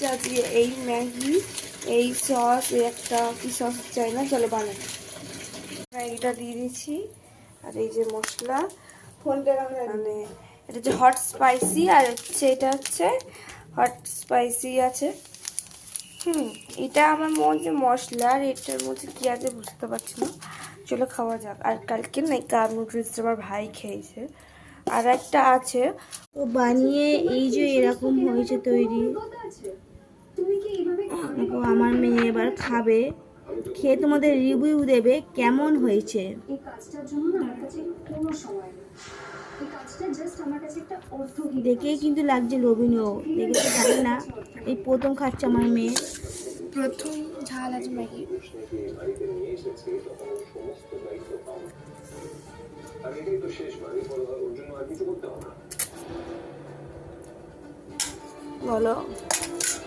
আজকে এই ম্যাগি, এই সস, এই একটা কি সস চাই না, চলো বানাই। ম্যাগিটা দিয়ে দিচ্ছি আর এই যে মশলা, মানে এটা হচ্ছে হট স্পাইসি আর হচ্ছে এটা হচ্ছে হট স্পাইসি আছে। এটা আমার মধ্যে মশলা আর এটার মধ্যে কি আছে বুঝতে পারছি না। চলো খাওয়া যাক। আর কালকে না কাপ নুডলসটা আমার ভাই খেয়েছে, আর একটা আছে ও বানিয়ে এই যে এরকম হয়েছে তৈরি। আমার মেয়ে এবার খাবে, খেয়ে তোমাদের রিভিউ দেবে কেমন হয়েছে। দেখেই কিন্তু লাগছে লোভনীয়, দেখে তো জানি না, এই প্রথম খাচ্ছে আমার মেয়ে, প্রথম ঝাল আছে ম্যাগি। বলো।